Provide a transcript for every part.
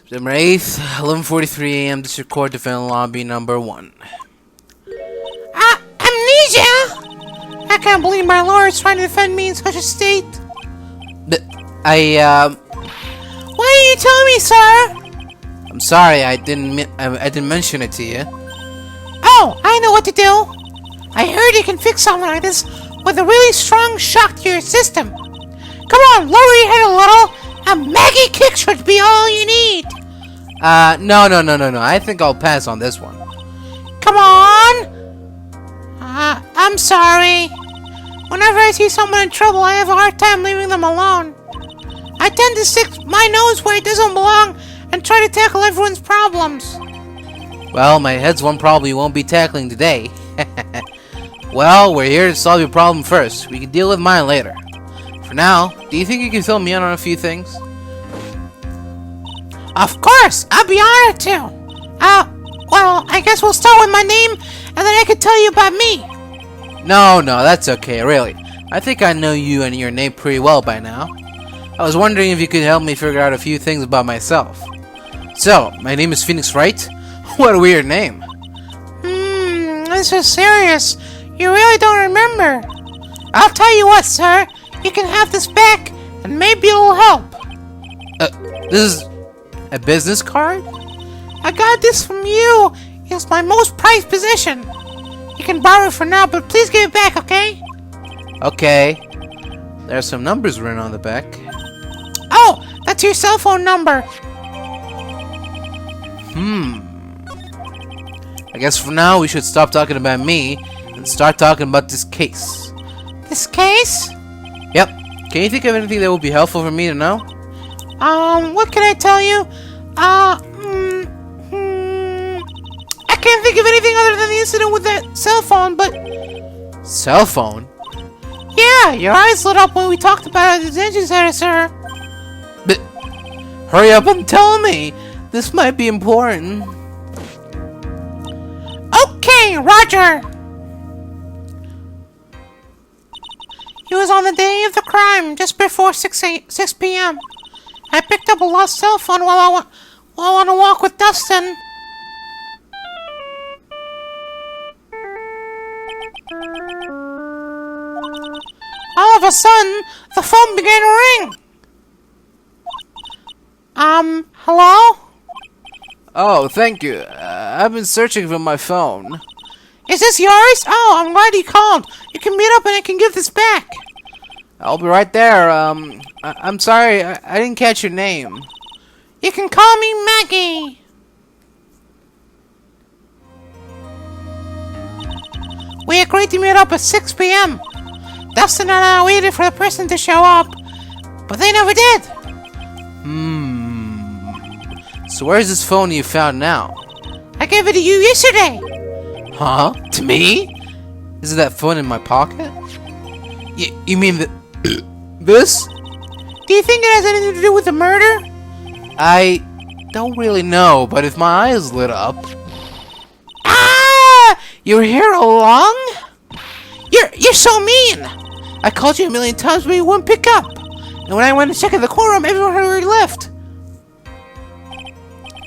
September 8th, 11:43 a.m. District Court Defendant Lobby number 1. Amnesia? I can't believe my lawyer is trying to defend me in such a state. Why didn't you tell me, sir? I'm sorry, I didn't mention it to you. Oh, I know what to do. I heard you can fix something like this with a really strong shock to your system. Come on, lower your head a little. A Maggie kick should be all you need. No. I think I'll pass on this one. Come on. I'm sorry. Whenever I see someone in trouble, I have a hard time leaving them alone. I tend to stick my nose where it doesn't belong and try to tackle everyone's problems. Well, my head's one problem you won't be tackling today. Well, we're here to solve your problem first. We can deal with mine later. For now, do you think you can fill me in on a few things? Of course! I'll be honored to! Well, I guess we'll start with my name, and then I can tell you about me. No, that's okay, really. I think I know you and your name pretty well by now. I was wondering if you could help me figure out a few things about myself. So, my name is Phoenix Wright. What a weird name. This is serious. You really don't remember. I'll tell you what, sir. You can have this back, and maybe it'll help. This is a business card? I got this from you. It's my most prized possession. You can borrow it for now, but please give it back, okay? Okay. There's some numbers written on the back. Oh, that's your cell phone number. I guess for now we should stop talking about me and start talking about this case. This case? Yep. Can you think of anything that would be helpful for me to know? What can I tell you? I can't think of anything other than the incident with that cell phone, but... Cell phone? Yeah, your eyes lit up when we talked about it at the detention center, sir. But... Hurry up and tell me! This might be important. Okay, Roger! It was on the day of the crime, just before 6 p.m. I picked up a lost cell phone while on a walk with Dustin. All of a sudden, the phone began to ring. Hello? Oh, thank you. I've been searching for my phone. Is this yours? Oh, I'm glad you called. You can meet up and I can give this back. I'll be right there. I'm sorry, I didn't catch your name. You can call me Maggie. We agreed to meet up at 6 p.m. Dustin and I waited for the person to show up, but they never did. So where's this phone you found now? I gave it to you yesterday. Huh? To me? Is it that phone in my pocket? You mean this? Do you think it has anything to do with the murder? I don't really know, but if my eyes lit up... Ah! You were here all along? You're so mean! I called you a million times, but you wouldn't pick up. And when I went to check in the courtroom, everyone had already left.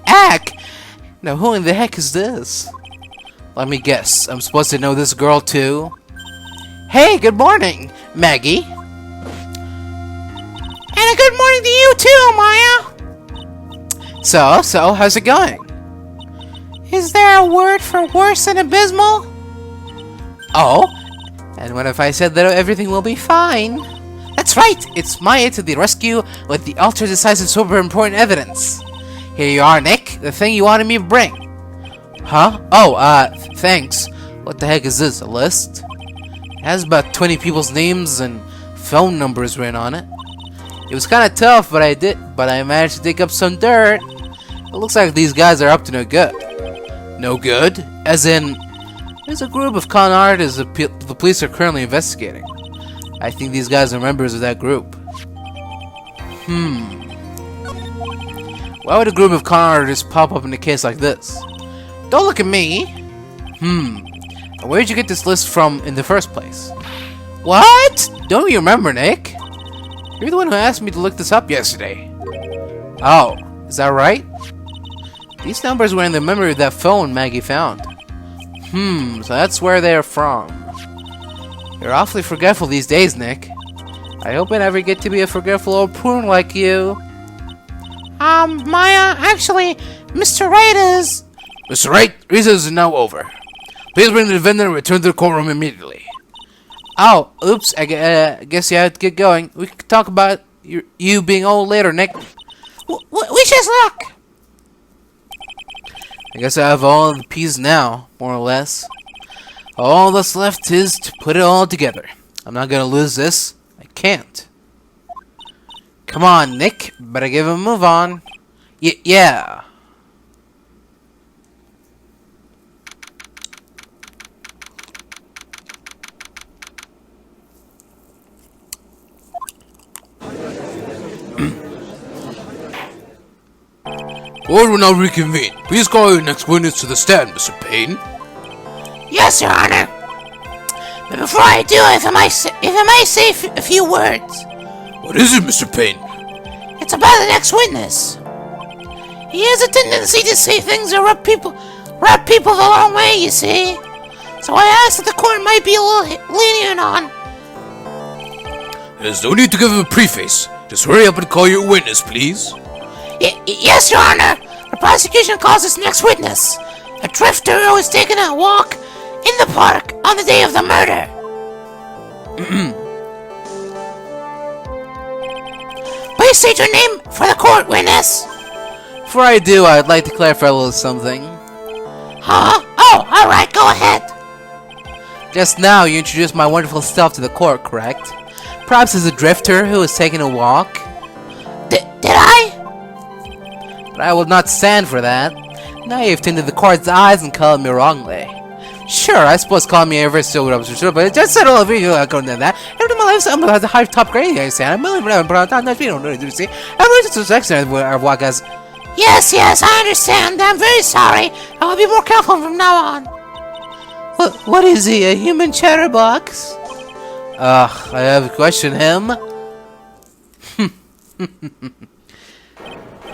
Ack! Now who in the heck is this? Let me guess, I'm supposed to know this girl too? Hey, good morning, Maggie. And a good morning to you too, Maya. So, how's it going? Is there a word for worse than abysmal? Oh? And what if I said that everything will be fine? That's right! It's Maya to the rescue with the ultra-decisive, super important evidence. Here you are, Nick. The thing you wanted me to bring. Huh? Oh, thanks. What the heck is this? A list? It has about 20 people's names and phone numbers written on it. It was kind of tough, but I managed to dig up some dirt. It looks like these guys are up to no good. No good? As in, there's a group of con artists the police are currently investigating. I think these guys are members of that group. Why would a group of con artists pop up in a case like this? Don't look at me! Where'd you get this list from in the first place? What? Don't you remember, Nick? You're the one who asked me to look this up yesterday. Oh, Is that right? These numbers were in the memory of that phone Maggie found. So that's where they're from. You're awfully forgetful these days, Nick. I hope I never get to be a forgetful old prune like you. Actually, Mr. Wright is... Mr. Wright, recess is now over. Please bring the defendant and return to the courtroom immediately. Oh, oops, I guess you have to get going. We can talk about you being old later, Nick. Wish us luck! I guess I have all the pieces now, more or less. All that's left is to put it all together. I'm not gonna lose this. I can't. Come on, Nick. Better give him a move on. Yeah. Court will now reconvene. Please call your next witness to the stand, Mr. Payne. Yes, Your Honor. But before I do, if I might say a few words. What is it, Mr. Payne? It's about the next witness. He has a tendency to say things that rub people the wrong way, you see. So I asked that the court might be a little lenient on. There's no need to give him a preface. Just hurry up and call your witness, please. Yes, Your Honor. The prosecution calls this next witness a drifter who was taking a walk in the park on the day of the murder. Please state your name for the court, witness. Before I do, I'd like to clarify a little something. Huh? Oh, alright, go ahead. Just now, you introduced my wonderful self to the court, correct? Perhaps as a drifter who was taking a walk? Did I? But I will not stand for that. Now you've tinted the court's eyes and called me wrongly. Sure, I suppose calling me a very silver officer, but it just said all of you going to that. Every time I live, I'm a high top grade, I understand. I'm really proud of that. You don't know, do you see? I'm really just accident where walk as. Yes, I understand. I'm very sorry. I will be more careful from now on. What is he, a human chatterbox? I have questioned him.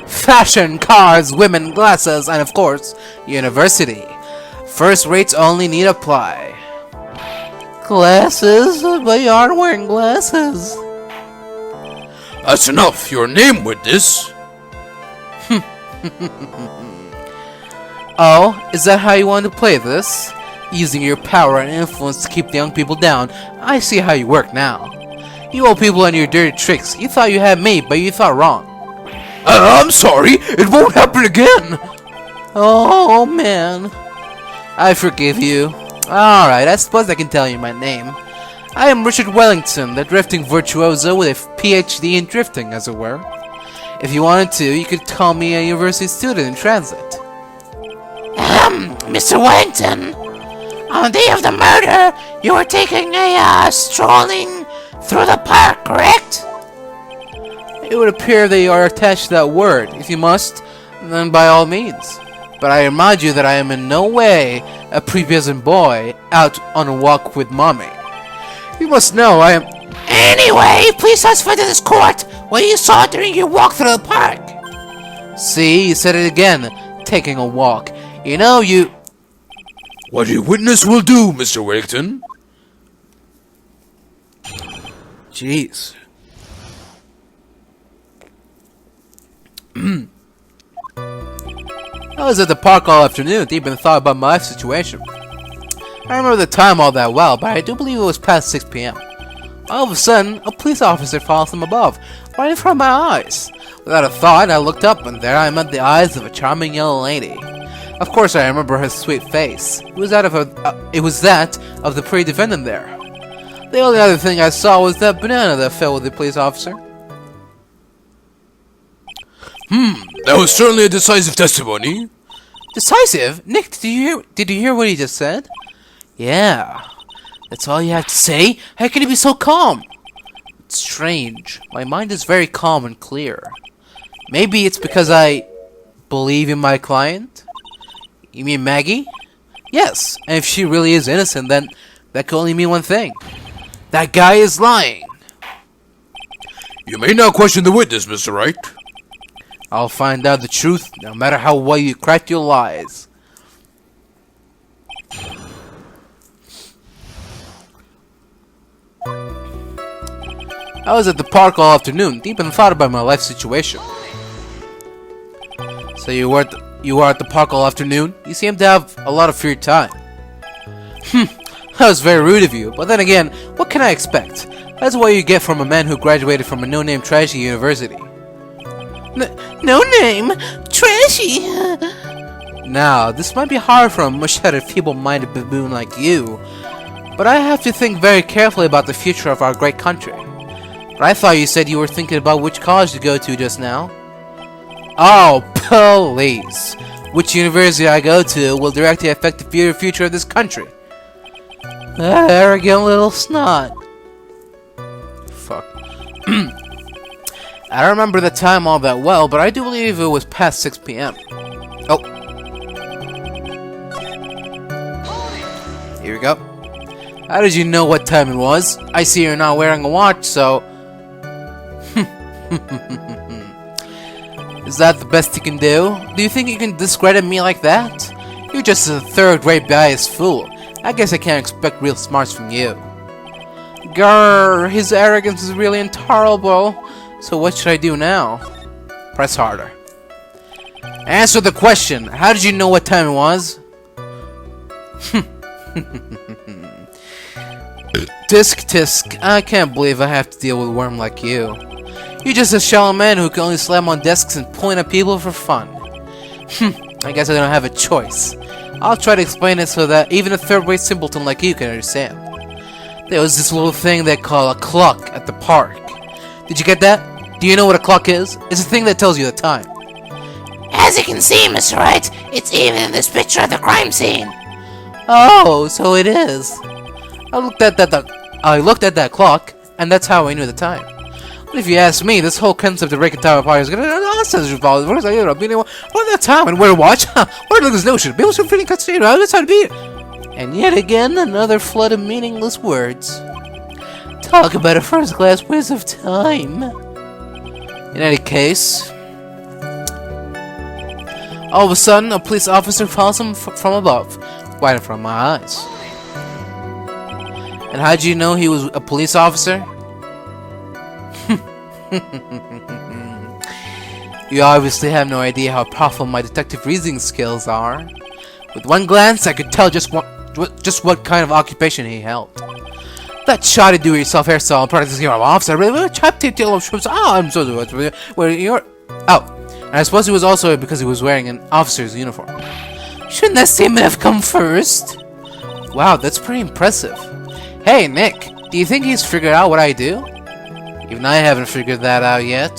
Fashion, cars, women, glasses, and of course, university. First rates only need apply. Glasses? But you aren't wearing glasses. That's enough. Your name, witness. Oh, is that how you want to play this? Using your power and influence to keep the young people down. I see how you work now. You old people and your dirty tricks. You thought you had me, but you thought wrong. I'm sorry. It won't happen again. Oh, man. I forgive you. Alright, I suppose I can tell you my name. I am Richard Wellington, the drifting virtuoso with a PhD in drifting, as it were. If you wanted to, you could call me a university student in transit. Mr. Wellington, on the day of the murder, you were taking a, strolling through the park, correct? It would appear that you are attached to that word. If you must, then by all means. But I remind you that I am in no way a prepubescent boy out on a walk with mommy. You must know I am... Anyway, please testify to this court what you saw during your walk through the park. See, you said it again. Taking a walk. You know, you... What your witness will do, Mr. Wellington. Jeez. I was at the park all afternoon, deep in thought about my life situation. I remember the time all that well, but I do believe it was past 6 p.m. All of a sudden, a police officer follows from above, right in front of my eyes. Without a thought, I looked up, and there I met the eyes of a charming yellow lady. Of course, I remember her sweet face. It was that of the pretty defendant there. The only other thing I saw was that banana that fell with the police officer. That was certainly a decisive testimony. Decisive? Nick, did you hear what he just said? Yeah. That's all you have to say? How can you be so calm? It's strange. My mind is very calm and clear. Maybe it's because I believe in my client? You mean Maggie? Yes, and if she really is innocent, then that could only mean one thing. That guy is lying. You may now question the witness, Mr. Wright. I'll find out the truth, no matter how well you crack your lies. I was at the park all afternoon, deep in thought about my life situation. So you were at the park all afternoon? You seem to have a lot of free time. That was very rude of you, but then again, what can I expect? That's what you get from a man who graduated from a no-name trashy university. No name? Trashy? Now, this might be hard for a mush-headed, feeble-minded baboon like you, but I have to think very carefully about the future of our great country. But I thought you said you were thinking about which college to go to just now. Oh, please! Which university I go to will directly affect the future of this country. Arrogant little snot. Fuck. I don't remember the time all that well, but I do believe it was past 6 p.m. Oh. Here we go. How did you know what time it was? I see you're not wearing a watch, so... Is that the best you can do? Do you think you can discredit me like that? You're just a third-rate biased fool. I guess I can't expect real smarts from you. Grrr, his arrogance is really intolerable. So what should I do now? Press harder. Answer the question. How did you know what time it was? Tisk. I can't believe I have to deal with a worm like you. You're just a shallow man who can only slam on desks and point at people for fun. I guess I don't have a choice. I'll try to explain it so that even a third-rate simpleton like you can understand. There was this little thing they call a clock at the park. Did you get that? Do you know what a clock is? It's a thing that tells you the time. As you can see, Mr. Wright, it's even in this picture of the crime scene. Oh, so it is. I looked at that clock, and that's how I knew the time. But if you ask me, this whole concept of breaking time apart is gonna nonsense. What that time and where to watch? What is this notion? People should feeling considered. That's how to be. And yet again, another flood of meaningless words. Talk about a first-class waste of time. In any case, all of a sudden, a police officer follows him from above, right in front of my eyes. And how did you know he was a police officer? You obviously have no idea how powerful my detective reasoning skills are. With one glance, I could tell just what kind of occupation he held. That shoddy do-it-yourself hairstyle practicing your officer really chopped tail of shrimps. Oh, I'm so where you're. Oh, and I suppose it was also because he was wearing an officer's uniform. Shouldn't that statement have come first? Wow, that's pretty impressive. Hey, Nick, do you think he's figured out what I do? Even I haven't figured that out yet.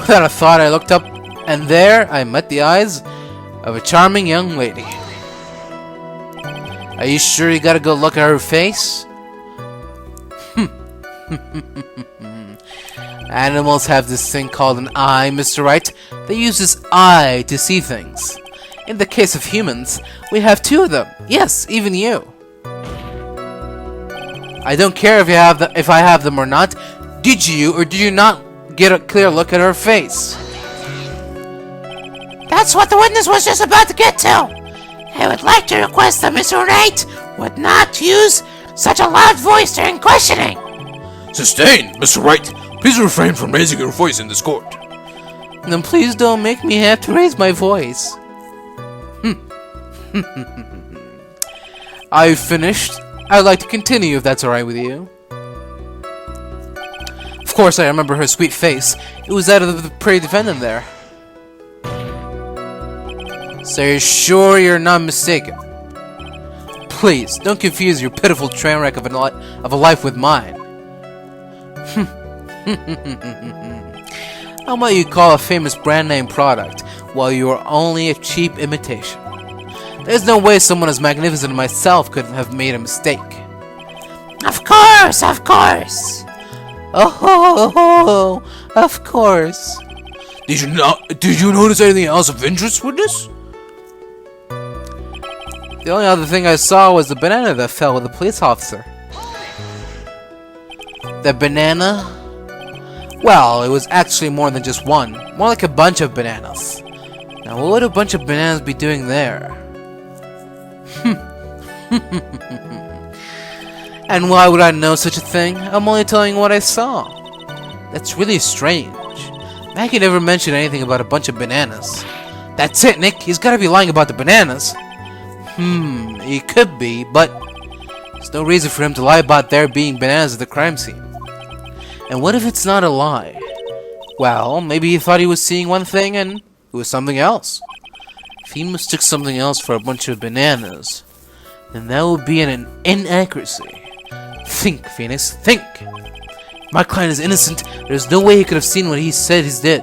Without a thought, I looked up, and there I met the eyes of a charming young lady. Are you sure you gotta go look at her face? Animals have this thing called an eye, Mr. Wright. They use this eye to see things. In the case of humans, we have two of them. Yes, even you. I don't care if I have them or not. Did you or did you not get a clear look at her face? That's what the witness was just about to get to. I would like to request that Mr. Wright would not use such a loud voice during questioning. Sustained, Mr. Wright. Please refrain from raising your voice in this court. Then please don't make me have to raise my voice. I've finished. I'd like to continue if that's alright with you. Of course, I remember her sweet face. It was that of the pretty defendant there. So you're sure you're not mistaken? Please, don't confuse your pitiful train wreck of a life with mine. How about you call a famous brand name product while you are only a cheap imitation? There's no way someone as magnificent as myself could have made a mistake. Of course, of course. Oh, of course. Did you notice anything else of interest, witness? The only other thing I saw was the banana that fell with the police officer. The banana? Well, it was actually more than just one. More like a bunch of bananas. Now, what would a bunch of bananas be doing there? And why would I know such a thing? I'm only telling you what I saw. That's really strange. Maggie never mentioned anything about a bunch of bananas. That's it, Nick. He's gotta be lying about the bananas. He could be, but there's no reason for him to lie about there being bananas at the crime scene. And what if it's not a lie? Well, maybe he thought he was seeing one thing and it was something else. If he mistook something else for a bunch of bananas, then that would be an inaccuracy. Think, Phoenix, think! My client is innocent. There's no way he could have seen what he said he did.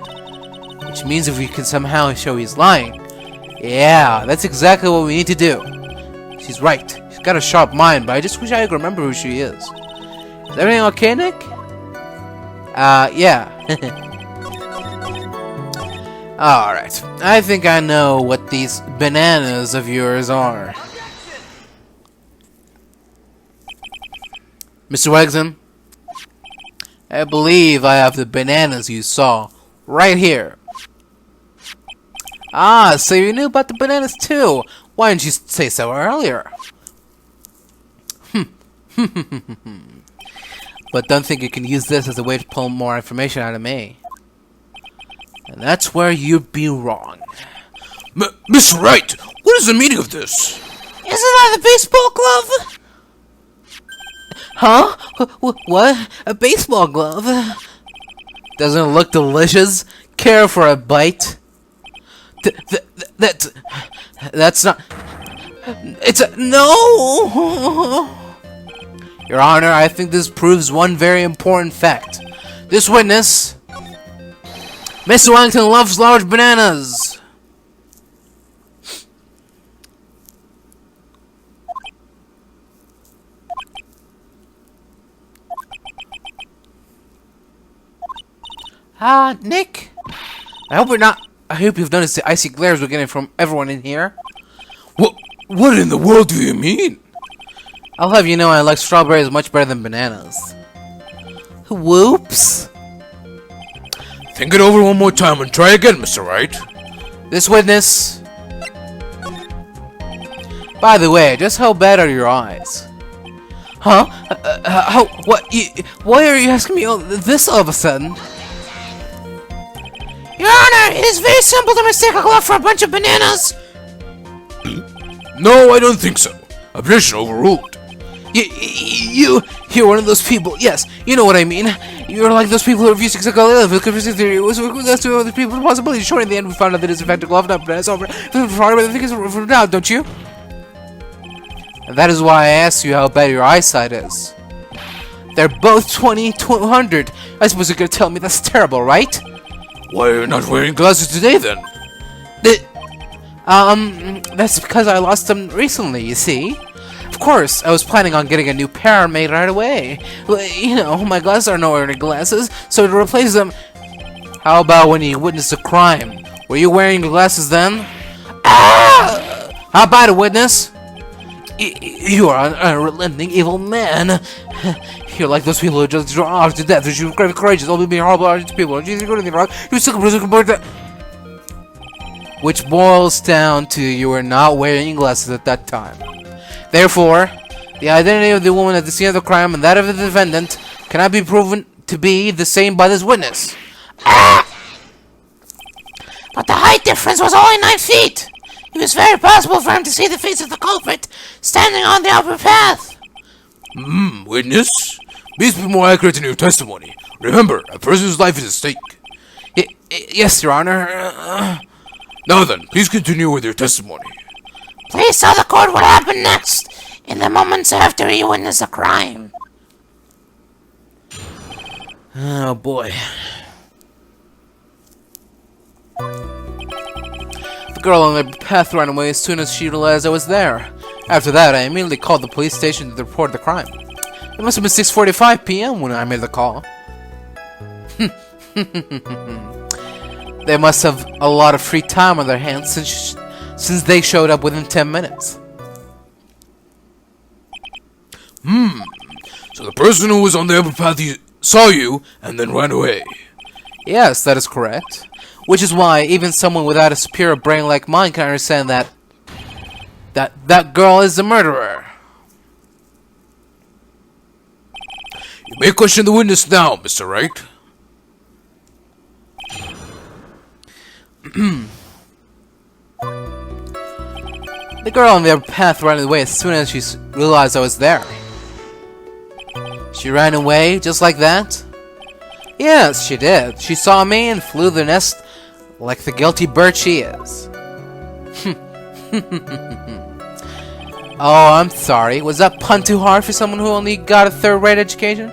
Which means if we can somehow show he's lying, yeah, that's exactly what we need to do. She's right. She's got a sharp mind, but I just wish I could remember who she is. Is everything okay, Nick? Yeah. Alright. I think I know what these bananas of yours are. Mr. Wellington, I believe I have the bananas you saw right here. Ah, so you knew about the bananas too. Why didn't you say so earlier? But don't think you can use this as a way to pull more information out of me. And that's where you'd be wrong. Mr. Wright, what is the meaning of this? Isn't that a baseball glove? Huh? What? A baseball glove? Doesn't it look delicious? Care for a bite? That's not... It's a... No! Your Honor, I think this proves one very important fact. This witness... Mr. Wellington loves large bananas! Nick? I hope you've noticed the icy glares we're getting from everyone in here. What in the world do you mean? I'll have you know I like strawberries much better than bananas. Whoops! Think it over one more time and try again, Mr. Wright. This witness... By the way, just how bad are your eyes? Huh? Why are you asking me all this all of a sudden? Your Honor, it is very simple to mistake a glove for a bunch of bananas. No, I don't think so. Objection overruled. You're one of those people. Yes, you know what I mean. You're like those people who refuse to accept the conspiracy theory. That's two other people. The possibility. Sure, in the end, we found out that it's in fact a glove, not bananas. Over. But I think it's from now, don't you? And that is why I asked you how bad your eyesight is. They're both 20/200. I suppose you're gonna tell me that's terrible, right? Why are you not wearing glasses today, then? That's because I lost them recently, you see. Of course, I was planning on getting a new pair made right away. You know, my glasses are no ordinary glasses, so to replace them... How about when you witnessed a crime? Were you wearing glasses then? Ah! How about a witness? You are an unrelenting evil man. You're like those people who just draw off to death. You're courageous, only being horrible to people. You think anything wrong? You're still that. Which boils down to you were not wearing glasses at that time. Therefore, the identity of the woman at the scene of the crime and that of the defendant cannot be proven to be the same by this witness. Ah! But the height difference was only 9 feet. It was very possible for him to see the face of the culprit standing on the upper path. Witness? Please be more accurate in your testimony. Remember, a person's life is at stake. Yes, Your Honor. Now then, please continue with your testimony. Please tell the court what happened next, in the moments after you witnessed the crime. Oh boy. The girl on the path ran away as soon as she realized I was there. After that, I immediately called the police station to report the crime. It must have been 6:45 p.m. when I made the call. They must have a lot of free time on their hands since they showed up within 10 minutes. So the person who was on the upper path saw you and then ran away. Yes, that is correct. Which is why even someone without a superior brain like mine can understand that girl is the murderer. You may question the witness now, Mr. Wright. The girl on the other path ran away as soon as she realized I was there. She ran away just like that? Yes, she did. She saw me and flew the nest like the guilty bird she is. Oh, I'm sorry. Was that pun too hard for someone who only got a third-rate education?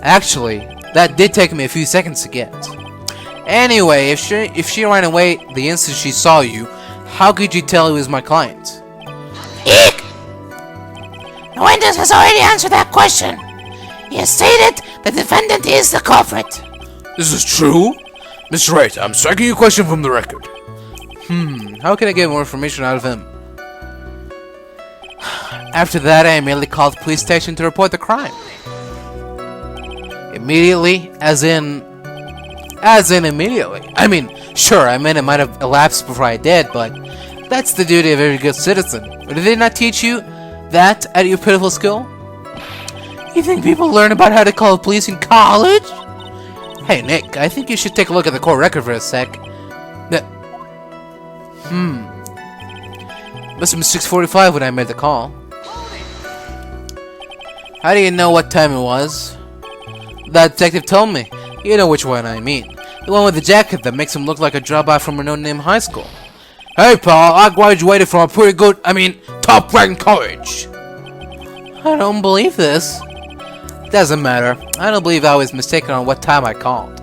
Actually, that did take me a few seconds to get. Anyway, if she ran away the instant she saw you, how could you tell he was my client? Eek! The witness has already answered that question. He has stated the defendant is the culprit. This is true? Mr. Wright, I'm striking your question from the record. How can I get more information out of him? After that, I immediately called the police station to report the crime. Immediately, as in immediately. I mean, sure, I mean it might have elapsed before I did, but that's the duty of every good citizen. Or did they not teach you that at your pitiful school? You think people learn about how to call the police in college? Hey, Nick, I think you should take a look at the court record for a sec. Must have been 6:45 when I made the call. How do you know what time it was? That detective told me. You know which one I mean. The one with the jacket that makes him look like a dropout from a no-name high school. Hey, pal, I graduated from a pretty good, top-ranked college. I don't believe this. Doesn't matter. I don't believe I was mistaken on what time I called.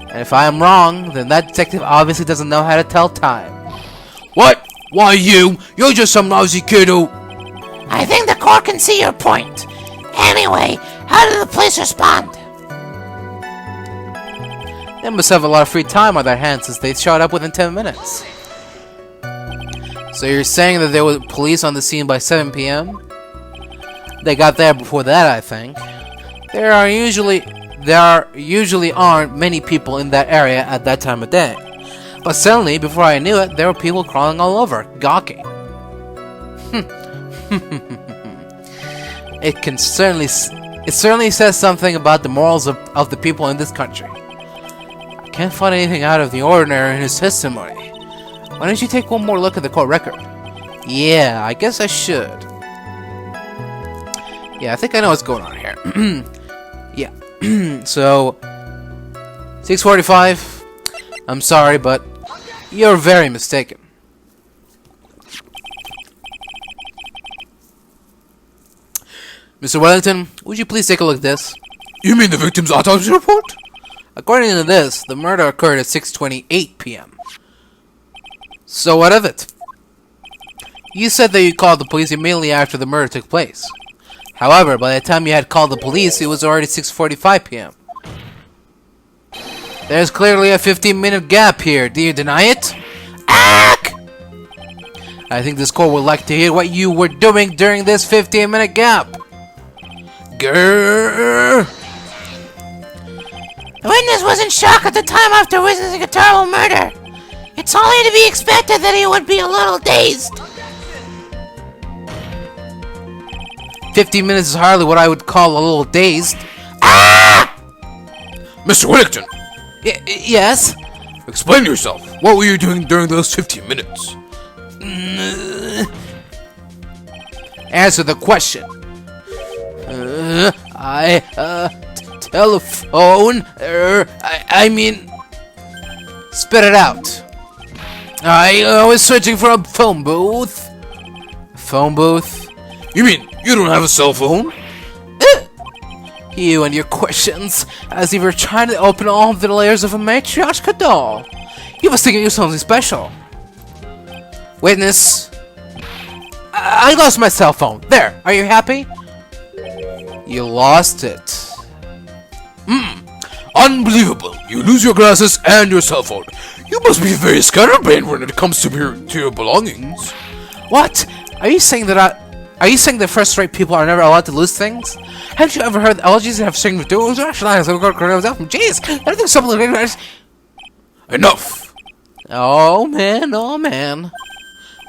And if I am wrong, then that detective obviously doesn't know how to tell time. What? Why you? You're just some lousy kid who... I think the court can see your point. Anyway, how did the police respond? They must have a lot of free time on their hands since they showed up within 10 minutes. So you're saying that there were police on the scene by 7 p.m.? They got there before that, I think. There usually aren't many people in that area at that time of day. But suddenly, before I knew it, there were people crawling all over, gawking. It certainly says something about the morals of the people in this country. I can't find anything out of the ordinary in his testimony. Why don't you take one more look at the court record? Yeah, I guess I should. Yeah, I think I know what's going on here. Yeah. So, 6:45. I'm sorry, but you're very mistaken. Mr. Wellington, would you please take a look at this? You mean the victim's autopsy report? According to this, the murder occurred at 6:28 p.m. So what of it? You said that you called the police immediately after the murder took place. However, by the time you had called the police, it was already 6:45 p.m. There's clearly a 15-minute gap here. Do you deny it? Ack! I think this court would like to hear what you were doing during this 15-minute gap. Grrr. The witness was in shock at the time after witnessing a terrible murder. It's only to be expected that he would be a little dazed. 15 minutes is hardly what I would call a little dazed. Ah! Mr. Wellington, Yes? explain yourself. What were you doing during those 15 minutes? Answer the question. Telephone. I mean, spit it out. I was searching for a phone booth. Phone booth? You mean you don't have a cell phone? You and your questions, as if you're trying to open all the layers of a matryoshka doll. You must think you're something special. Witness. I lost my cell phone. There. Are you happy? You lost it. Unbelievable. You lose your glasses and your cell phone. You must be very scatterbrained when it comes to your belongings. What? Are you saying that Are you saying that first-rate people are never allowed to lose things? Haven't you ever heard allergies that have certain doors? Jeez, everything's so. Enough! Oh man, oh man.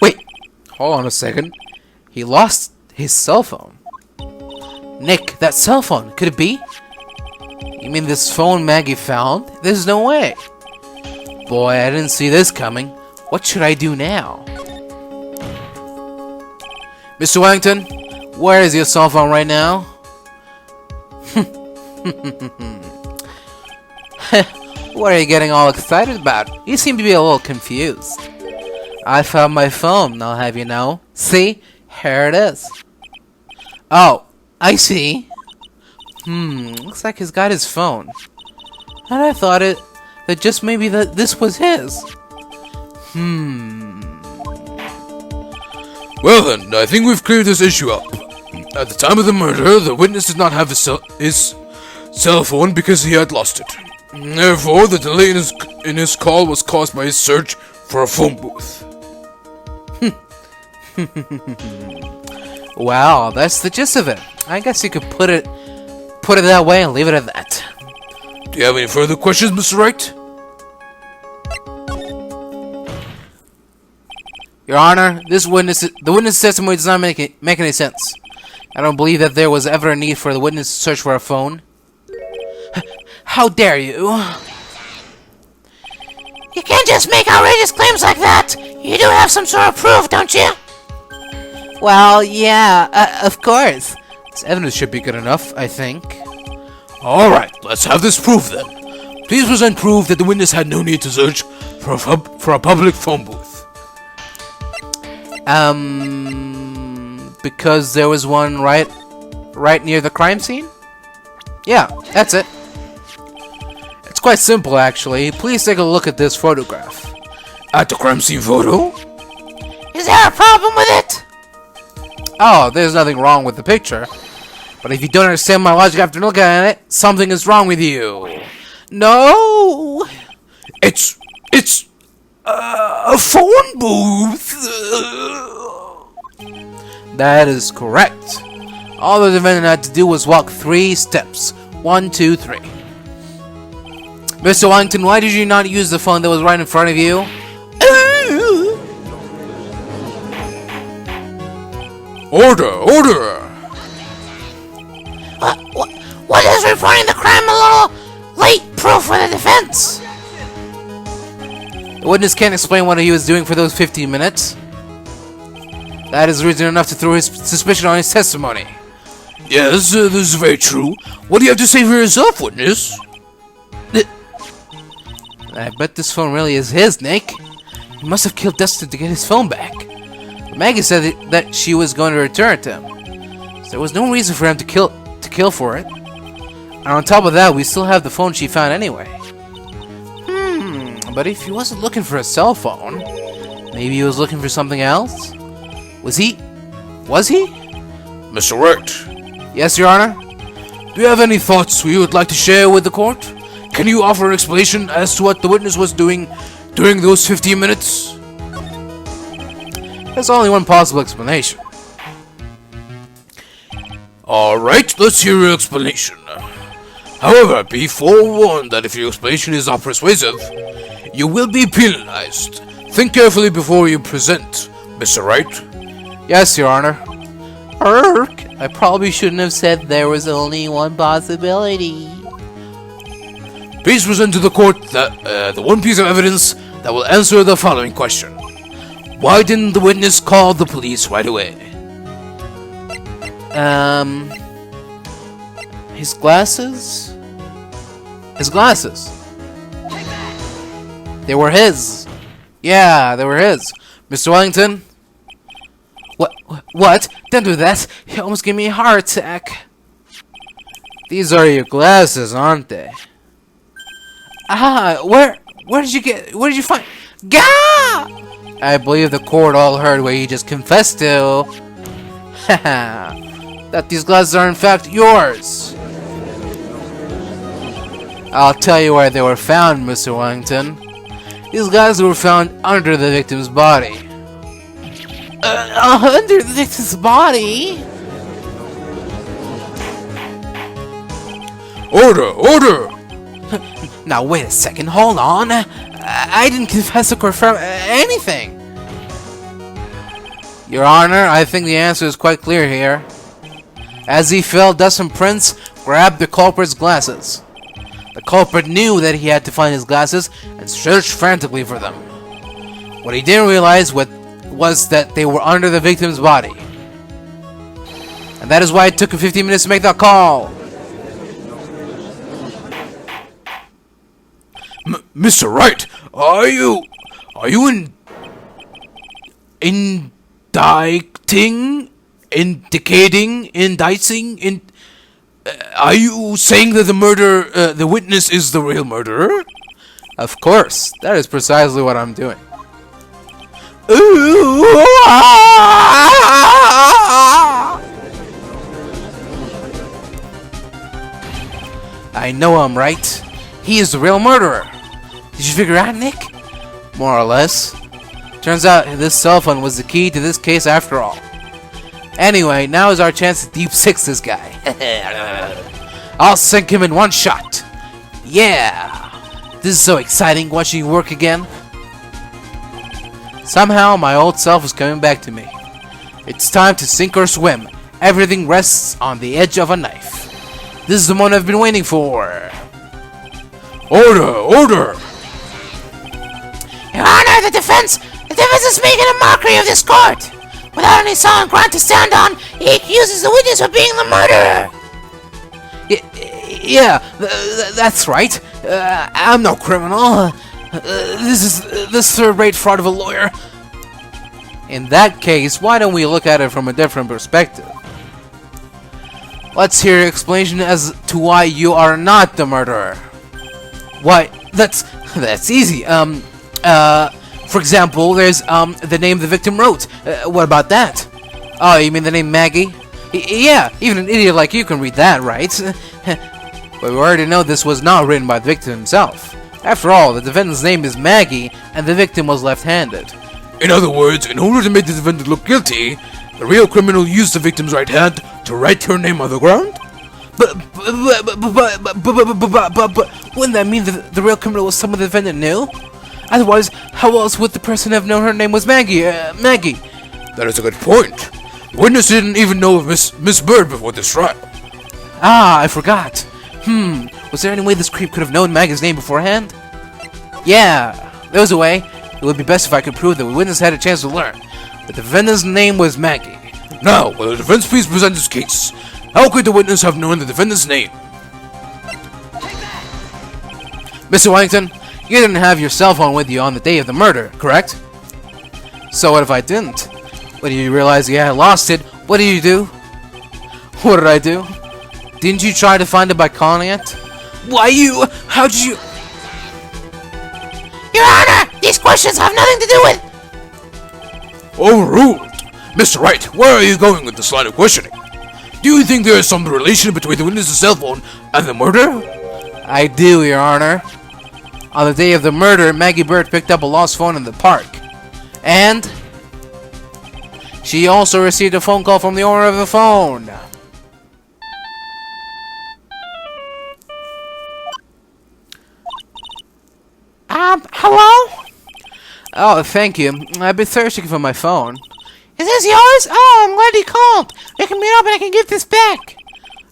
Wait, hold on a second. He lost his cell phone. Nick, that cell phone, could it be? You mean this phone Maggie found? There's no way. Boy, I didn't see this coming. What should I do now? Mr. Wellington, where is your cell phone right now? What are you getting all excited about? You seem to be a little confused. I found my phone, I'll have you know. See? Here it is. Oh, I see. Looks like he's got his phone. And I thought that just maybe this was his. Well then, I think we've cleared this issue up. At the time of the murder, the witness did not have his cell phone because he had lost it. Therefore, the delay in his call was caused by his search for a phone booth. Wow, that's the gist of it. I guess you could put it that way and leave it at that. Do you have any further questions, Mr. Wright? Your Honor, the witness testimony does not make any sense. I don't believe that there was ever a need for the witness to search for a phone. How dare you? You can't just make outrageous claims like that! You do have some sort of proof, don't you? Well, yeah, of course. This evidence should be good enough, I think. Alright, let's have this proof then. Please present proof that the witness had no need to search for a public phone booth. Because there was one right near the crime scene? Yeah, that's it. It's quite simple, actually. Please take a look at this photograph. At the crime scene photo? Is there a problem with it? Oh, there's nothing wrong with the picture. But if you don't understand my logic after looking at it, something is wrong with you. No! It's a phone booth. That is correct. All the defendant had to do was walk 3 steps. 1, 2, 3. Mr. Wellington, why did you not use the phone that was right in front of you? Order! What is reporting the crime a little late proof for the defense? The witness can't explain what he was doing for those 15 minutes. That is reason enough to throw his suspicion on his testimony. Yes, this is very true. What do you have to say for yourself, witness? I bet this phone really is his, Nick. He must have killed Dustin to get his phone back. Maggie said that she was going to return it to him. So there was no reason for him to kill for it. And on top of that, we still have the phone she found anyway. But if he wasn't looking for a cell phone, maybe he was looking for something else? Was he? Mr. Wright. Yes, Your Honor? Do you have any thoughts you would like to share with the court? Can you offer an explanation as to what the witness was doing during those 15 minutes? There's only one possible explanation. Alright, let's hear your explanation. However, be forewarned that if your explanation is not persuasive, you will be penalized. Think carefully before you present, Mr. Wright. Yes, Your Honor. I probably shouldn't have said there was only one possibility. Please present to the court the one piece of evidence that will answer the following question. Why didn't the witness call the police right away? His glasses? His glasses. They were his. Yeah, they were his. Mr. Wellington? What? Don't do that. You almost gave me a heart attack. These are your glasses, aren't they? Ah, where did you find? Gah! I believe the court all heard what you just confessed to. Haha. That these glasses are in fact yours. I'll tell you where they were found, Mr. Wellington. These glasses were found under the victim's body. Under the victim's body. Order! Now wait a second, hold on. I didn't confess or confirm anything. Your Honor, I think the answer is quite clear here. As he fell, Dustin Prince grabbed the culprit's glasses. The culprit knew that he had to find his glasses and searched frantically for them. What he didn't realize was that they were under the victim's body. And that is why it took him 15 minutes to make that call. Mr. Wright, are you indicting? Are you saying that the witness is the real murderer? Of course, that is precisely what I'm doing. I know I'm right. He is the real murderer. Did you figure out, Nick? More or less. Turns out this cell phone was the key to this case after all. Anyway, now is our chance to deep six this guy. I'll sink him in one shot. Yeah! This is so exciting watching you work again. Somehow my old self is coming back to me. It's time to sink or swim. Everything rests on the edge of a knife. This is the moment I've been waiting for. Order! Your Honor, the defense is making a mockery of this court. Without any solid ground to stand on, he accuses the witness of being the murderer. Yeah, that's right. I'm no criminal. This is the third-rate fraud of a lawyer. In that case, why don't we look at it from a different perspective? Let's hear your explanation as to why you are not the murderer. Why? That's easy. For example, there's the name the victim wrote. What about that? Oh, you mean the name Maggie? Yeah, even an idiot like you can read that, right? But we already know this was not written by the victim himself. After all, the defendant's name is Maggie, and the victim was left-handed. In other words, in order to make the defendant look guilty, the real criminal used the victim's right hand to write her name on the ground? But wouldn't that mean that the real criminal was someone the defendant knew? Otherwise, how else would the person have known her name was Maggie? Maggie. That is a good point. The witness didn't even know of Miss Bird before this trial. Ah, I forgot. Was there any way this creep could have known Maggie's name beforehand? Yeah, there was a way. It would be best if I could prove that the witness had a chance to learn. But the defendant's name was Maggie. Now, will the defense please present its case? How could the witness have known the defendant's name? Mr. Wellington, you didn't have your cell phone with you on the day of the murder, correct? So what if I didn't? When you realized you had lost it, what did you do? What did I do? Didn't you try to find it by calling it? How'd you... Your Honor, these questions have nothing to do with... Overruled! Mr. Wright, where are you going with this line of questioning? Do you think there is some relation between the witness's cell phone and the murder? I do, Your Honor. On the day of the murder, Maggie Bird picked up a lost phone in the park. And... she also received a phone call from the owner of the phone. Hello? Oh, thank you. I've been searching for my phone. Is this yours? Oh, I'm glad you called. We can meet up and I can give this back.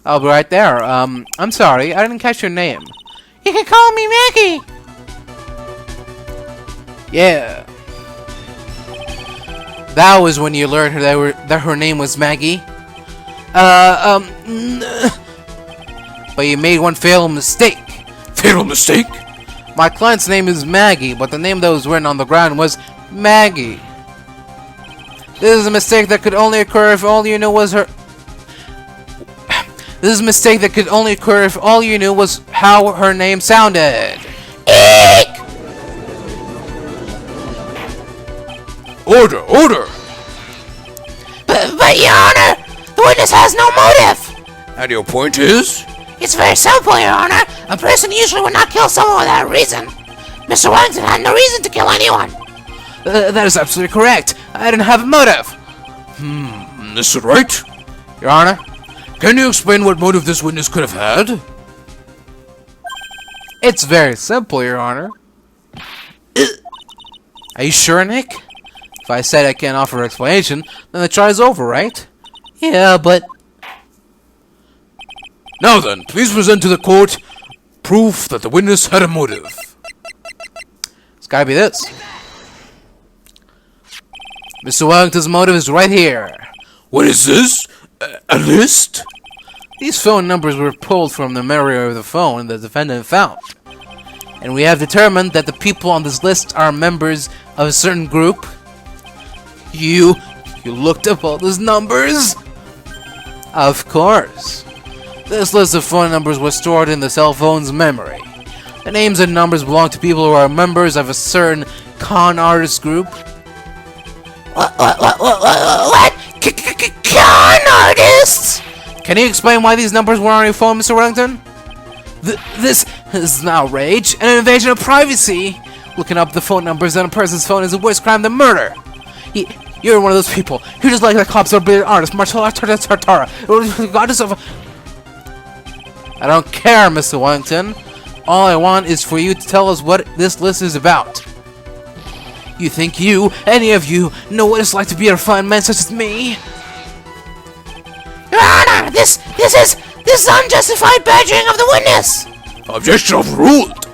I'll be right there. I'm sorry, I didn't catch your name. You can call me Maggie. Yeah. That was when you learned that her name was Maggie. But you made one fatal mistake. Fatal mistake? My client's name is Maggie, but the name that was written on the ground was Maggie. This is a mistake that could only occur if all you knew was her... This is a mistake that could only occur if all you knew was how her name sounded. Eek! Order! But, Your Honor, the witness has no motive. And your point is? It's very simple, Your Honor. A person usually would not kill someone without a reason. Mr. Wellington had no reason to kill anyone. That is absolutely correct. I didn't have a motive. Mr. Wright, Your Honor? can you explain what motive this witness could have had? It's very simple, Your Honor. Are you sure, Nick? If I said I can't offer an explanation, then the trial's over, right? Yeah, but... Now then, please present to the court proof that the witness had a motive. It's gotta be this. Mr. Wellington's motive is right here. What is this? A list? These phone numbers were pulled from the memory of the phone the defendant found. And we have determined that the people on this list are members of a certain group. You looked up all those numbers? Of course. This list of phone numbers was stored in the cell phone's memory. The names and numbers belong to people who are members of a certain con artist group. What? Con artists? Can you explain why these numbers were on your phone, Mr. Wellington? This is an outrage and an invasion of privacy. Looking up the phone numbers on a person's phone is a worse crime than murder. You're one of those people who just like the cops or brilliant artists, martial arts, goddess of... I don't care, Mr. Wellington. All I want is for you to tell us what this list is about. You think any of you, know what it's like to be a refined man such as me? Your Honor, this is unjustified badgering of the witness. Objection overruled.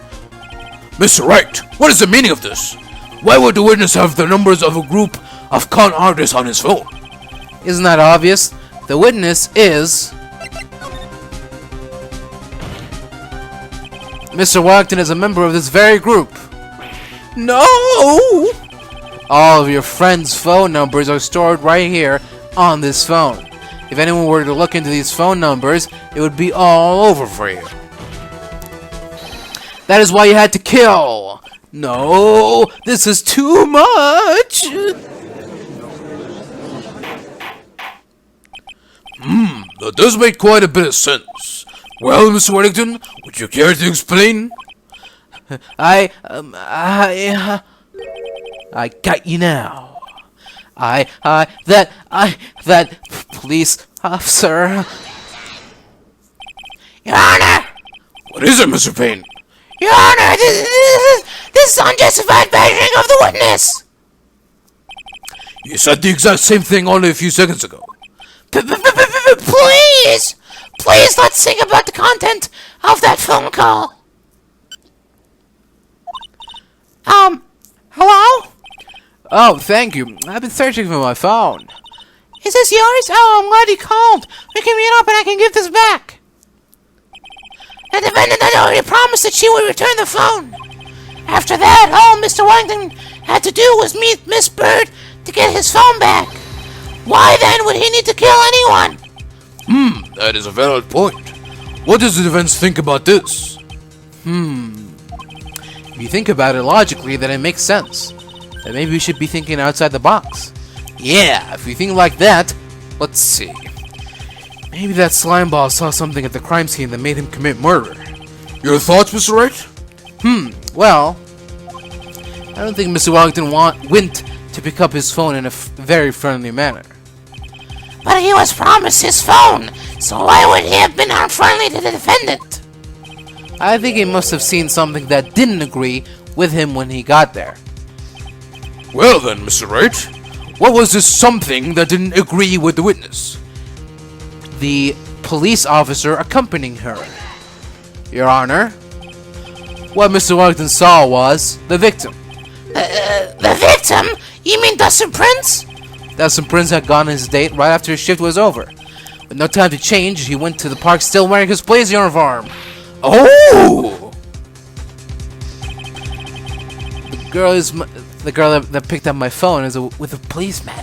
Mr. Wright, what is the meaning of this? Why would the witness have the numbers of a group of con artists on his phone? Isn't that obvious? The witness is... Mr. Wellington is a member of this very group. No! All of your friends' phone numbers are stored right here on this phone. If anyone were to look into these phone numbers, it would be all over for you. That is why you had to kill. No, this is too much. That does make quite a bit of sense. Well, Mr. Wellington, would you care to explain? I got you now. That police officer. Your Honor! What is it, Mr. Payne? Your Honor, this is unjustified badgering of the witness. You said the exact same thing only a few seconds ago. Please, let's think about the content of that phone call. Hello? Oh, thank you. I've been searching for my phone. Is this yours? Oh, I'm glad you called. We can meet up and I can give this back. The defendant had already promised that she would return the phone. After that, all Mr. Wellington had to do was meet Miss Bird to get his phone back. Why then would he need to kill anyone? That is a valid point. What does the defense think about this? If you think about it logically, then it makes sense. Then maybe we should be thinking outside the box. Yeah, if you think like that, let's see. Maybe that slime ball saw something at the crime scene that made him commit murder. Your thoughts, Mr. Wright? Well, I don't think Mr. Wellington went to pick up his phone in a very friendly manner. But he was promised his phone, so why would he have been unfriendly to the defendant? I think he must have seen something that didn't agree with him when he got there. Well then, Mr. Wright, what was this something that didn't agree with the witness? The police officer accompanying her. Your Honor, what Mr. Wellington saw was the victim. The victim? You mean Dustin Prince? Dustin Prince had gone on his date right after his shift was over. With no time to change, he went to the park still wearing his police uniform. Oh! The girl that picked up my phone is with a policeman.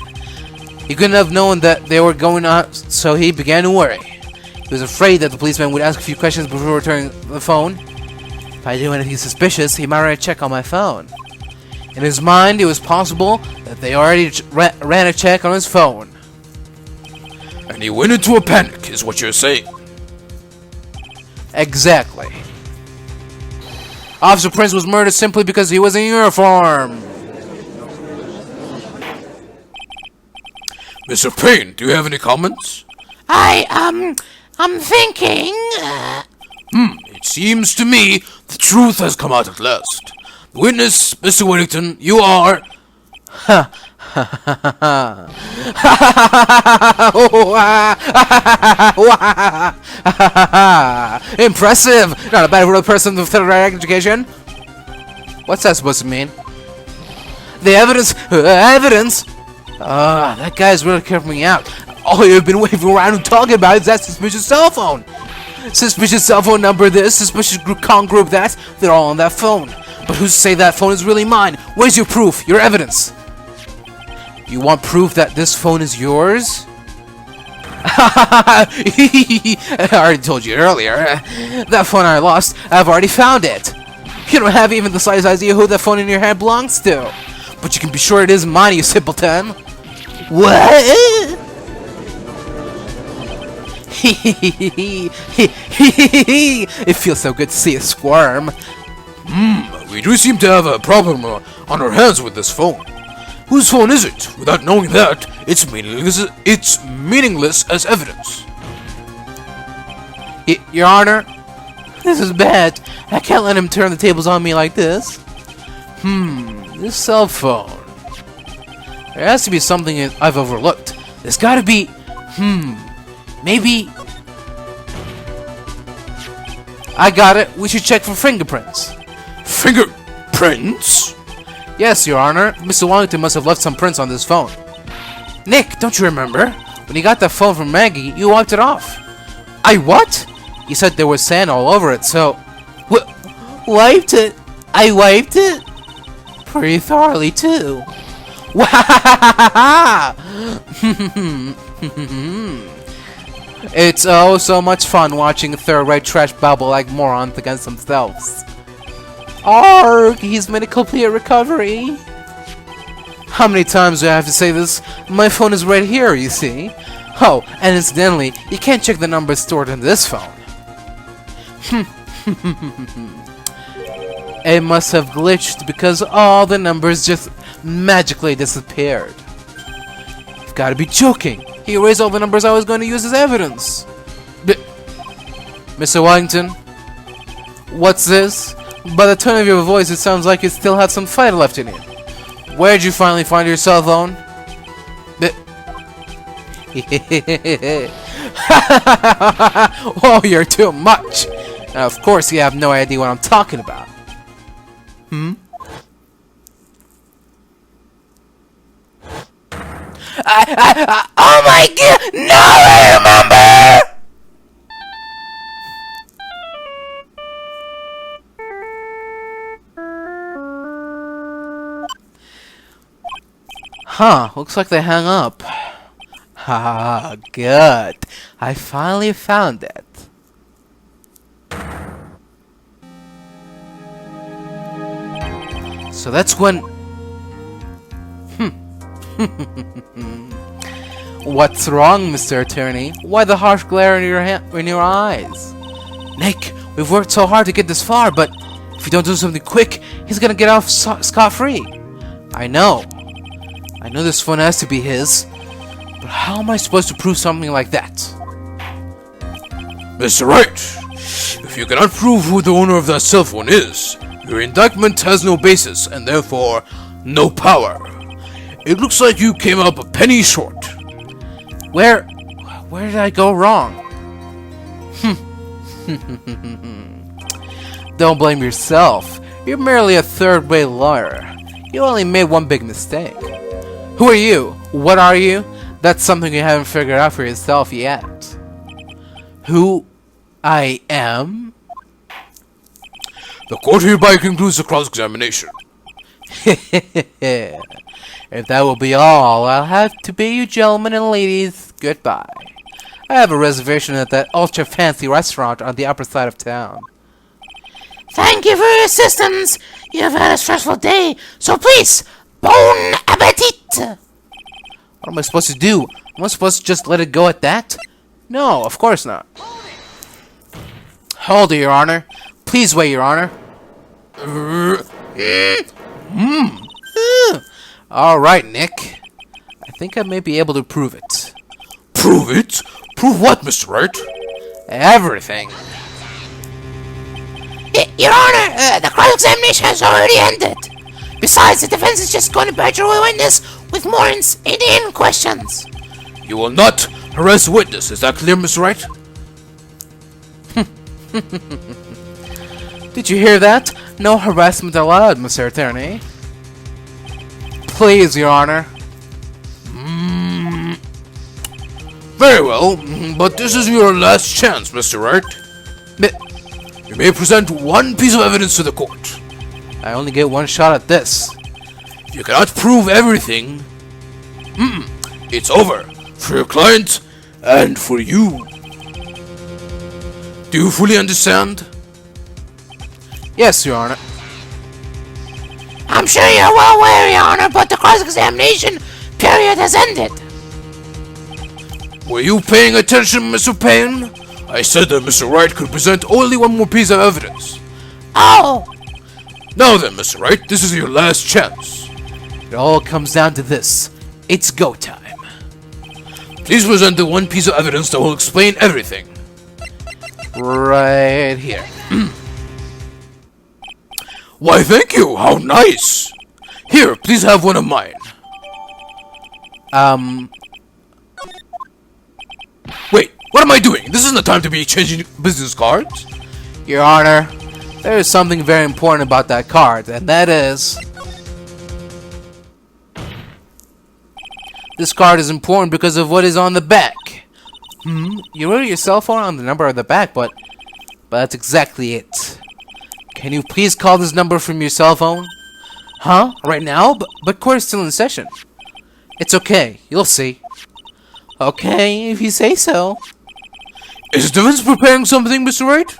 He couldn't have known that they were going out, so he began to worry. He was afraid that the policeman would ask a few questions before returning the phone. If I do anything suspicious, he might run a check on my phone. In his mind, it was possible that they already ran a check on his phone. And he went into a panic, is what you're saying. Exactly. Officer Prince was murdered simply because he was in uniform. Mr. Payne, do you have any comments? I'm thinking. It seems to me the truth has come out at last. The witness, Mr. Wellington, you are... Impressive! Not a bad real person with third grade education. What's that supposed to mean? The evidence! Evidence! That guy's really carving me out. All you've been waving around and talking about is that suspicious cell phone. Suspicious cell phone number this, suspicious con group that. They're all on that phone. But who's to say that phone is really mine? Where's your proof? Your evidence? You want proof that this phone is yours? I already told you earlier. That phone I lost, I've already found it. You don't have even the slightest idea who that phone in your hand belongs to. But you can be sure it is mine, you simpleton. What? It feels so good to see a squirm. We do seem to have a problem on our hands with this phone. Whose phone is it? Without knowing that, it's meaningless as evidence. Your Honor, this is bad. I can't let him turn the tables on me like this. This cell phone. There has to be something I've overlooked. There's gotta be... maybe... I got it. We should check for fingerprints. Fingerprints? Yes, Your Honor. Mr. Wellington must have left some prints on this phone. Nick, don't you remember? When you got that phone from Maggie, you wiped it off. I what? You said there was sand all over it, so... Wiped it? I wiped it? Pretty thoroughly, too. It's oh so much fun watching third-rate trash babble like morons against themselves. Arg! He's made a complete recovery. How many times do I have to say this? My phone is right here, you see. Oh, and incidentally, you can't check the numbers stored in this phone. It must have glitched because all the numbers just magically disappeared. You've got to be joking. He erased all the numbers I was going to use as evidence. Mr. Wellington? What's this? By the tone of your voice, it sounds like you still had some fight left in you. Where'd you finally find your cell phone? Oh, you're too much. Now, of course, you have no idea what I'm talking about. Oh my god! No, I remember! Huh, looks like they hung up. Ah, good. I finally found it. So that's when... What's wrong, Mr. Attorney? Why the harsh glare in your eyes? Nick, we've worked so hard to get this far, but if you don't do something quick, he's gonna get off scot-free. I know this phone has to be his, but how am I supposed to prove something like that? Mr. Wright, if you cannot prove who the owner of that cell phone is, your indictment has no basis and therefore no power. It looks like you came up a penny short. Where did I go wrong? Don't blame yourself. You're merely a third-rate lawyer. You only made one big mistake. Who are you? What are you? That's something you haven't figured out for yourself yet. Who I am? The court hereby concludes the cross-examination. If that will be all, I'll have to bid you gentlemen and ladies goodbye. I have a reservation at that ultra-fancy restaurant on the upper side of town. Thank you for your assistance. You have had a stressful day, so please, bon appetit. What am I supposed to do? Am I supposed to just let it go at that? No, of course not. Hold it, Your Honor. Please wait, Your Honor. Alright, Nick. I think I may be able to prove it. Prove it? Prove what, Mr. Wright? Everything. Your Honor, the cross-examination has already ended. Besides, the defense is just going to badger the witness with more inane questions. You will not harass the witness. Is that clear, Mr. Wright? Did you hear that? No harassment allowed, Mr. Attorney. Please, Your Honor. Very well, but this is your last chance, Mr. Wright. You may present one piece of evidence to the court. I only get one shot at this. If you cannot prove everything, it's over for your client and for you. Do you fully understand? Yes, Your Honor. I'm sure you're well aware, Your Honor, but the cross-examination period has ended. Were you paying attention, Mr. Payne? I said that Mr. Wright could present only one more piece of evidence. Oh! Now then, Mr. Wright, this is your last chance. It all comes down to this. It's go time. Please present the one piece of evidence that will explain everything. Right here. Why, thank you. How nice. Here, please have one of mine. Wait, what am I doing? This isn't the time to be changing business cards. Your Honor, there is something very important about that card, and that is... This card is important because of what is on the back. You wrote your cell phone on the number of the back, but that's exactly it. Can you please call this number from your cell phone? Huh? Right now? But court is still in session. It's okay. You'll see. Okay, if you say so. Is the defense preparing something, Mr. Wright?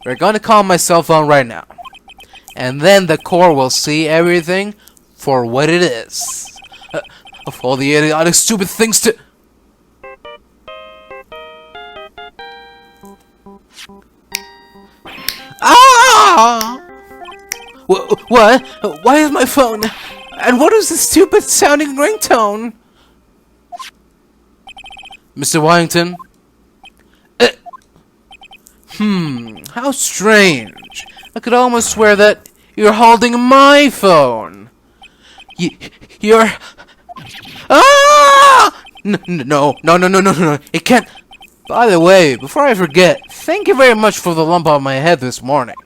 We're gonna call my cell phone right now. And then the court will see everything for what it is. Of all the idiotic, stupid things to... Ah! What? Why is my phone? And what is this stupid sounding ringtone? Mr. Wellington? How strange. I could almost swear that you're holding my phone. You're... Ah! No. It can't... By the way, before I forget, thank you very much for the lump on my head this morning.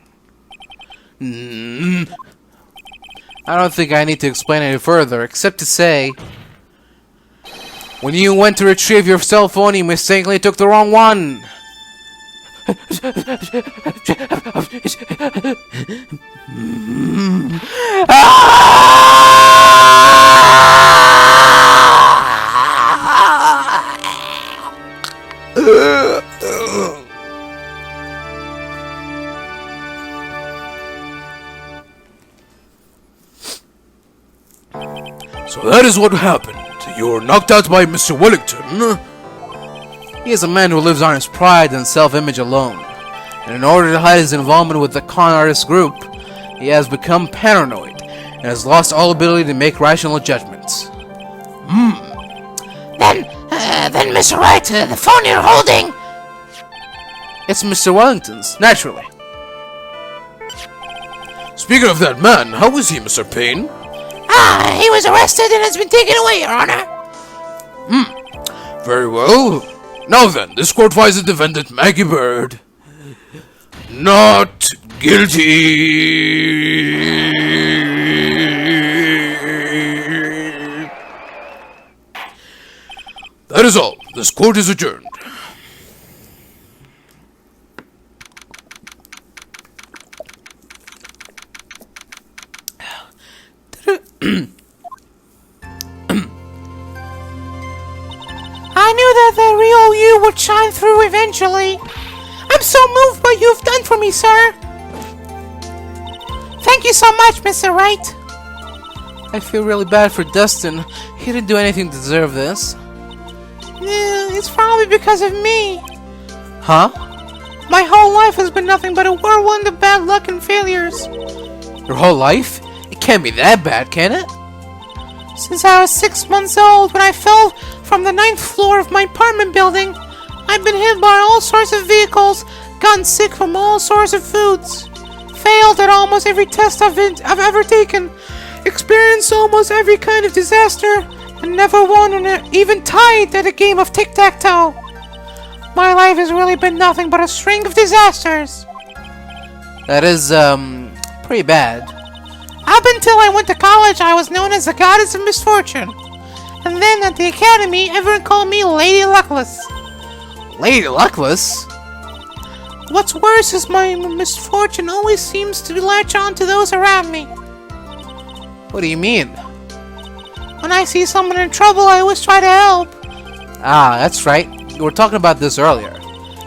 I don't think I need to explain any further, except to say... When you went to retrieve your cell phone, you mistakenly took the wrong one. So that is what happened. You were knocked out by Mr. Wellington. He is a man who lives on his pride and self-image alone. And in order to hide his involvement with the con artist group, he has become paranoid and has lost all ability to make rational judgments. Then, Mr. Wright, the phone you're holding... It's Mr. Wellington's, naturally. Speaking of that man, how is he, Mr. Payne? He was arrested and has been taken away, Your Honor. Very well. Now then, this court finds the defendant, Maggie Bird, not guilty. That is all. This court is adjourned. I knew that the real you would shine through eventually. I'm so moved by what you've done for me, sir. Thank you so much, Mr. Wright. I feel really bad for Dustin. He didn't do anything to deserve this. It's probably because of me. Huh? My whole life has been nothing but a whirlwind of bad luck and failures. Your whole life? It can't be that bad, can it? Since I was 6 months old when I fell from the 9th floor of my apartment building, I've been hit by all sorts of vehicles, gotten sick from all sorts of foods, failed at almost every test I've ever taken, experienced almost every kind of disaster, and never won or even tied at a game of tic-tac-toe. My life has really been nothing but a string of disasters. That is, pretty bad. Up until I went to college, I was known as the Goddess of Misfortune. And then at the academy, everyone called me Lady Luckless. Lady Luckless? What's worse is my misfortune always seems to latch on to those around me. What do you mean? When I see someone in trouble, I always try to help. Ah, that's right. We were talking about this earlier.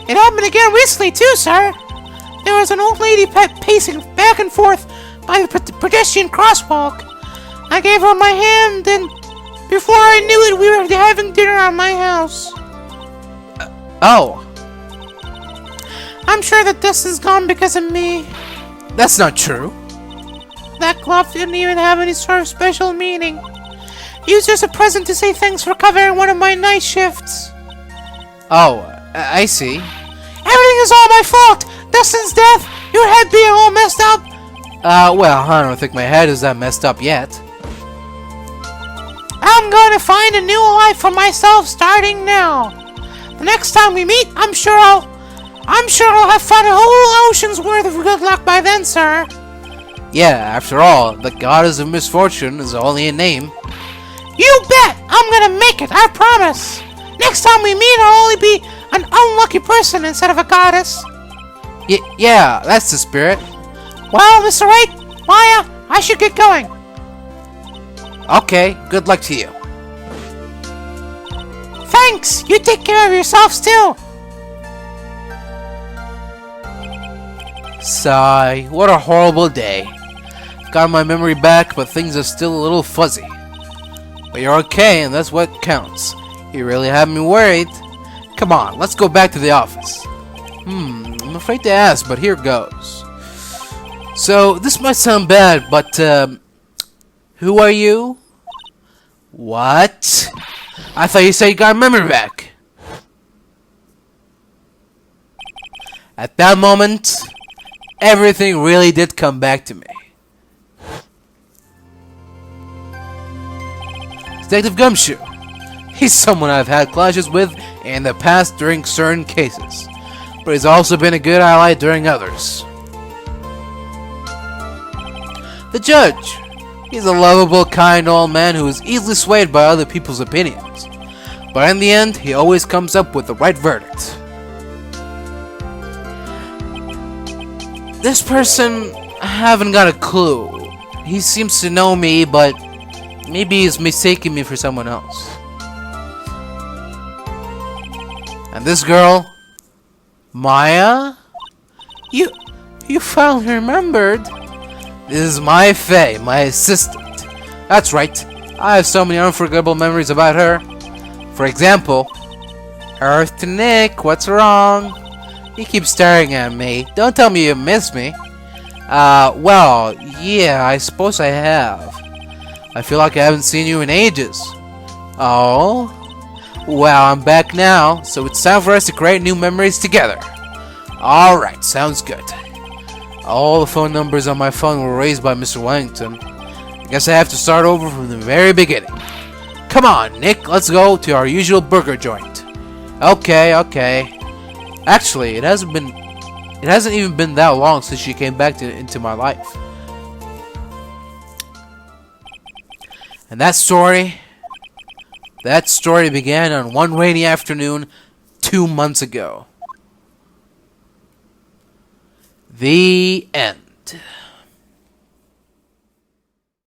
It happened again recently, too, sir. There was an old lady pacing back and forth by the pedestrian crosswalk. I gave her my hand, and before I knew it, we were having dinner at my house. Oh. I'm sure that Dustin's gone because of me. That's not true. That glove didn't even have any sort of special meaning. He was just a present to say thanks for covering one of my night shifts. Oh, I see. Everything is all my fault! Dustin's death, your head being all messed up. Well, I don't think my head is that messed up yet. I'm going to find a new life for myself starting now. The next time we meet, I'm sure I'll have found a whole ocean's worth of good luck by then, sir. Yeah, after all, the Goddess of Misfortune is only a name. You bet! I'm gonna make it, I promise. Next time we meet, I'll only be an unlucky person instead of a goddess. Yeah, that's the spirit. Well, Mr. Wright, Maya, I should get going. Okay, good luck to you. Thanks! You take care of yourselves too! Sigh, what a horrible day. I've got my memory back, but things are still a little fuzzy. But you're okay, and that's what counts. You really have me worried. Come on, let's go back to the office. I'm afraid to ask, but here goes. So, this might sound bad, but, who are you? What? I thought you said you got memory back. At that moment, everything really did come back to me. Detective Gumshoe. He's someone I've had clashes with in the past during certain cases, but he's also been a good ally during others. The judge. He's a lovable, kind old man who is easily swayed by other people's opinions, but in the end, he always comes up with the right verdict. This person, I haven't got a clue. He seems to know me, but maybe he's mistaking me for someone else. And this girl, Maya? You finally remembered. This is my Faye, my assistant. That's right. I have so many unforgettable memories about her. For example, Earth to Nick, what's wrong? You keep staring at me. Don't tell me you miss me. Well, yeah, I suppose I have. I feel like I haven't seen you in ages. Oh? Well, I'm back now, so it's time for us to create new memories together. Alright, sounds good. All the phone numbers on my phone were raised by Mr. Wellington. I guess I have to start over from the very beginning. Come on, Nick, let's go to our usual burger joint. Okay. Actually, it hasn't even been that long since she came back into my life. And that story began on one rainy afternoon 2 months ago. The end.